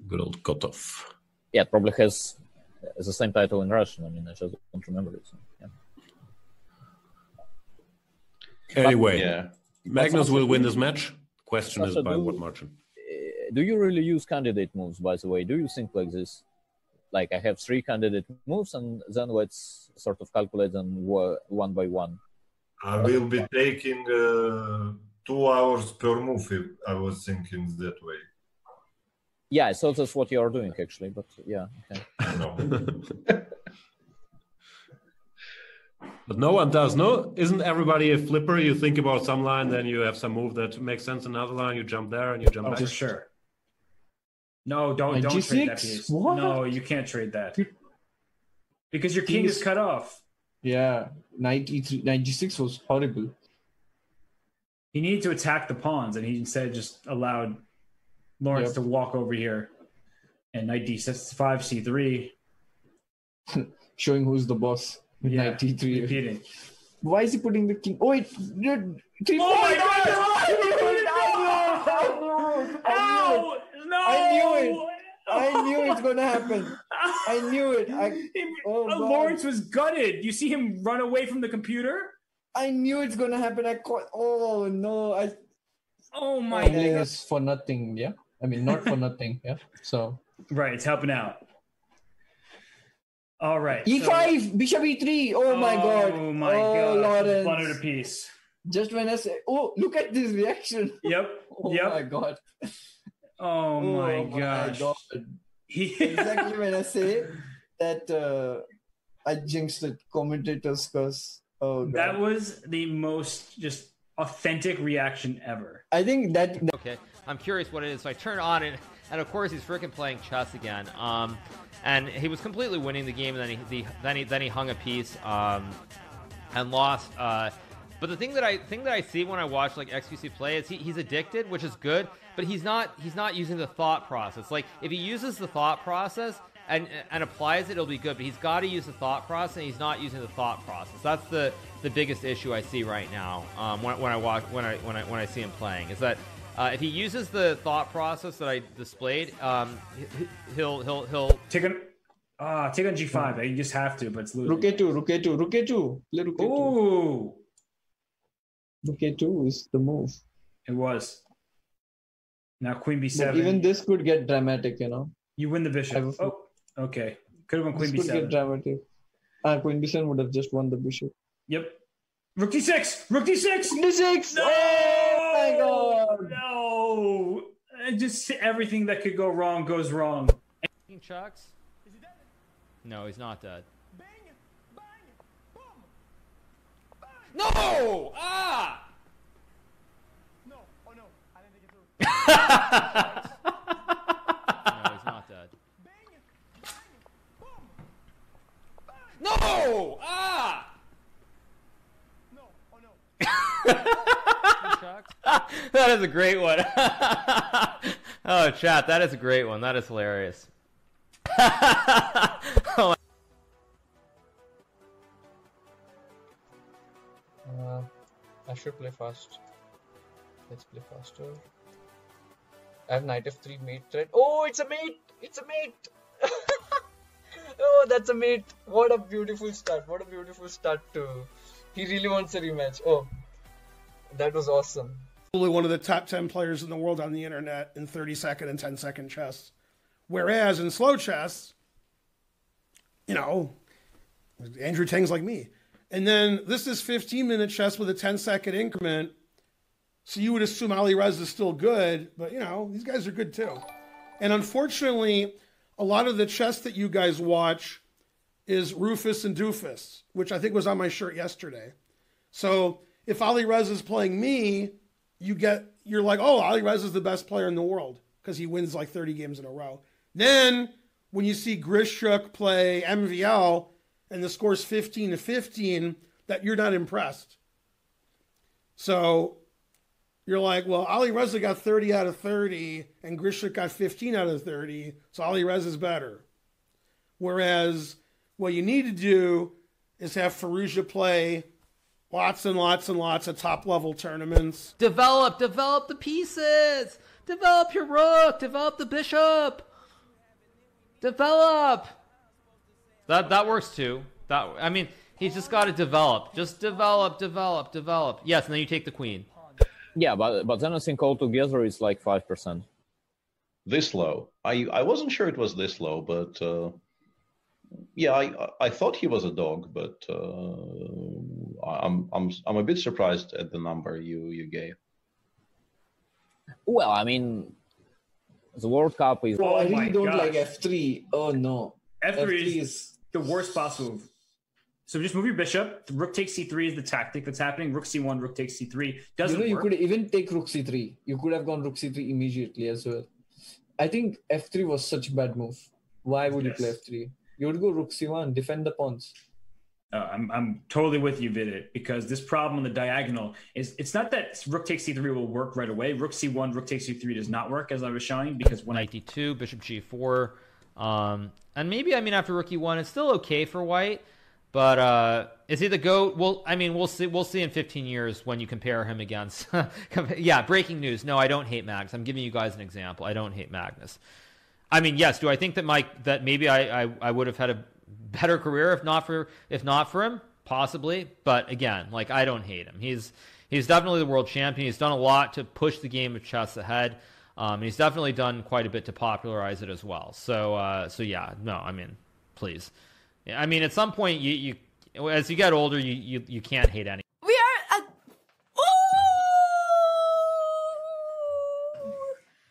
Good old Kotov. Yeah, it probably has the same title in Russian. I mean, I just don't remember it. So, yeah. Anyway, Yeah. Magnus will win this match. Question is by what margin? Do you really use candidate moves, by the way? Do you think like this? Like I have 3 candidate moves, and then let's sort of calculate them one by one. I will be taking 2 hours per move if I was thinking that way. Yeah, so that's what you are doing actually, but yeah. Okay. No. But no one does, no? Isn't everybody a flipper? You think about some line, then you have some move that makes sense. Another line, you jump there and you jump back. For sure. No, don't trade that piece. What? No, you can't trade that. Because your king is cut off. Yeah, 96 was horrible. He needed to attack the pawns, and he instead just allowed Lawrence to walk over here. And knight d5, c3. Showing who's the boss. With knight d3. Repeating. Why is he putting the king? Oh, wait. Oh my God! I knew it's going to happen. I knew it. Lawrence was gutted. You see him run away from the computer? I knew it's going to happen. Oh, no. Oh, my God. Is for nothing, yeah? I mean, not for nothing, yeah? So. Right, it's helping out. All right. E5, bishop e3. Oh, my God. Oh, my God. Lawrence. Blundered a piece. Just when I say, look at this reaction. Yep. My God. Oh my gosh. God. Exactly when I say that I jinxed it, commentator's curse. Oh, God. That was the most just authentic reaction ever. I think that... Okay, I'm curious what it is. So I turn on it, and of course he's freaking playing chess again. And he was completely winning the game, and then he hung a piece and lost. But the thing that I see when I watch like XQC play is he's addicted, which is good, but he's not using the thought process. Like if he uses the thought process and applies it, it'll be good. But he's got to use the thought process, and he's not using the thought process. That's the biggest issue I see right now when I see him playing is that if he uses the thought process that I displayed, he'll take on G5. You just have to, but it's losing. Rook A2. Ooh. Rook A2 is the move. It was. Now Queen B7. But even this could get dramatic, you know. You win the bishop. Oh, okay. Could have won Queen B7. Could get dramatic. Queen B7 would have just won the bishop. Yep. Rook D6. Rook D6. D6. No! Oh my God. No. Just everything that could go wrong goes wrong. Chucks? Is he dead? No, he's not dead. No! Ah! No. Oh no. I didn't think it through. No, he's not dead. No! Ah! No. Oh no. That is a great one. Oh, chat, that is a great one. That is hilarious. Oh, I should play fast. Let's play faster. I have knight f3 mate threat. Oh, it's a mate! It's a mate! Oh, that's a mate! What a beautiful start. What a beautiful start to... He really wants a rematch. Oh, that was awesome. Probably one of the top 10 players in the world on the internet in 30-second and 10-second chess. Whereas in slow chess, you know, Andrew Tang's like me. And then this is 15-minute chess with a 10-second increment. So you would assume Ali Rez is still good, but, you know, these guys are good too. And unfortunately, a lot of the chess that you guys watch is Rufus and Doofus, which I think was on my shirt yesterday. So if Ali Rez is playing me, you're like, oh, Ali Rez is the best player in the world because he wins like 30 games in a row. Then when you see Grischuk play MVL, and the score's 15-15, that you're not impressed. So you're like, well, Ali Reza got 30 out of 30, and Grischuk got 15 out of 30, so Ali Reza is better. Whereas what you need to do is have Firouzja play lots and lots and lots of top-level tournaments. Develop the pieces! Develop your rook. Develop the bishop. Develop. That works too. I mean, he's just got to develop. Just develop. Yes, and then you take the queen. Yeah, but then I think altogether it's like 5%. This low? I wasn't sure it was this low, but yeah, I thought he was a dog, but I'm a bit surprised at the number you gave. Well, I mean, the World Cup is. Oh, I really don't gosh. like F3. Oh no, F3 is the worst possible move. So just move your bishop. The rook takes c3 is the tactic that's happening. Rook c1, rook takes c3. Doesn't you work. could even take rook c3. You could have gone rook c3 immediately as well. I think F3 was such a bad move. Why would you play F3? You would go rook c1, defend the pawns. I'm totally with you, Vidit, because this problem on the diagonal is it's not that rook takes c3 will work right away. Rook c1, rook takes c3 does not work, as I was showing, because when Knight d2, bishop g4, and maybe, I mean, after rook e1, it's still okay for white, but is he the GOAT? Well, I mean, we'll see in 15 years when you compare him against. Yeah, breaking news. No, I don't hate Magnus. I'm giving you guys an example. I don't hate Magnus. I mean, yes. Do I think that maybe I would have had a better career if not for him? Possibly, but again, like, I don't hate him. He's definitely the world champion. He's done a lot to push the game of chess ahead. He's definitely done quite a bit to popularize it as well. So yeah, no, I mean, please. I mean, at some point, you as you get older, you can't hate any. We are at...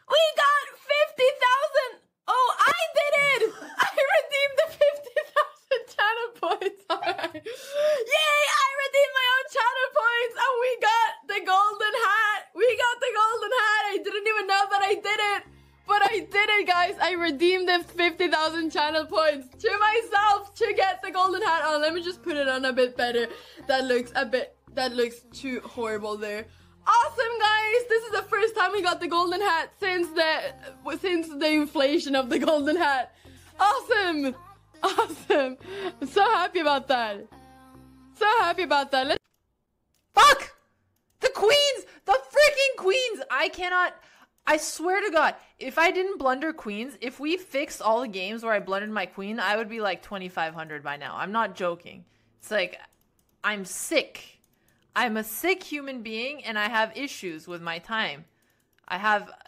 We got 50,000! Oh, I did it! I redeemed the 50,000 channel points! Alright. Yay! I redeemed my own channel points! And we got the golden hat! We got the golden hat! I didn't even know that I did it! But I did it, guys! I redeemed the 50,000 channel points to myself to get the golden hat. Oh, let me just put it on a bit better. That looks too horrible there. Awesome, guys! This is the first time we got the golden hat since the inflation of the golden hat. Awesome! Awesome! I'm so happy about that. So happy about that. Fuck! The queens! The freaking queens! I swear to God, if I didn't blunder queens, if we fixed all the games where I blundered my queen, I would be like 2,500 by now. I'm not joking. It's like, I'm sick. I'm a sick human being, and I have issues with my time.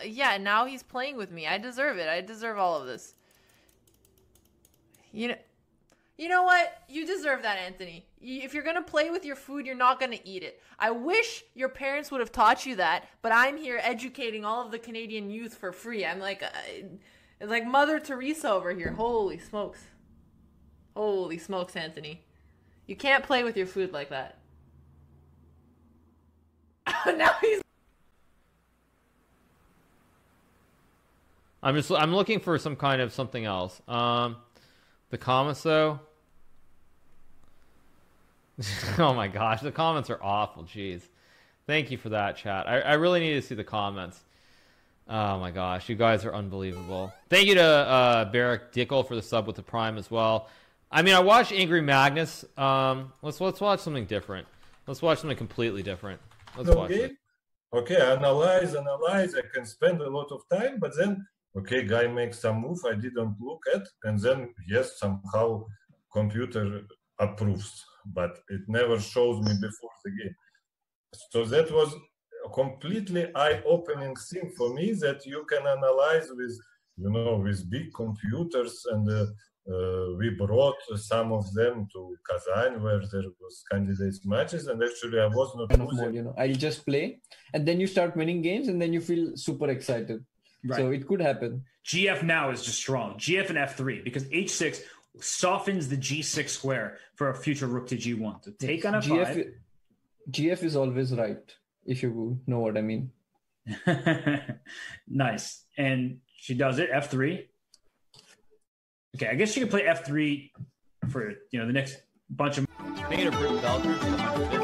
Yeah, now he's playing with me. I deserve it. I deserve all of this. You know what? You deserve that, Anthony. If you're going to play with your food, you're not going to eat it. I wish your parents would have taught you that, but I'm here educating all of the Canadian youth for free. I'm like Mother Teresa over here. Holy smokes. Holy smokes, Anthony. You can't play with your food like that. Now he's... I'm looking for some kind of something else. The comments, though. Oh my gosh, the comments are awful. Jeez. Thank you for that, chat. I really need to see the comments. Oh my gosh, you guys are unbelievable. Thank you to Barrick Dickel for the sub with the Prime as well. I mean, I watched Angry Magnus. Let's watch something different. Let's watch something completely different. Let's watch it. Okay, analyze. I can spend a lot of time, but then, okay, guy makes some move I didn't look at, and then, yes, somehow computer approves, but it never shows me before the game. So that was a completely eye-opening thing for me, that you can analyze with, with big computers, and we brought some of them to Kazan where there was candidates matches, and actually I was not losing. I'll just play, and then you start winning games, and then you feel super excited. Right. So it could happen. GF now is just strong. GF and F3, because H6 softens the G6 square for a future rook to G1. So take on F5. GF is always right, if you know what I mean. Nice. And she does it. F3. Okay, I guess she could play F3 for the next bunch of... Thank you to Britain Belcher for the 150.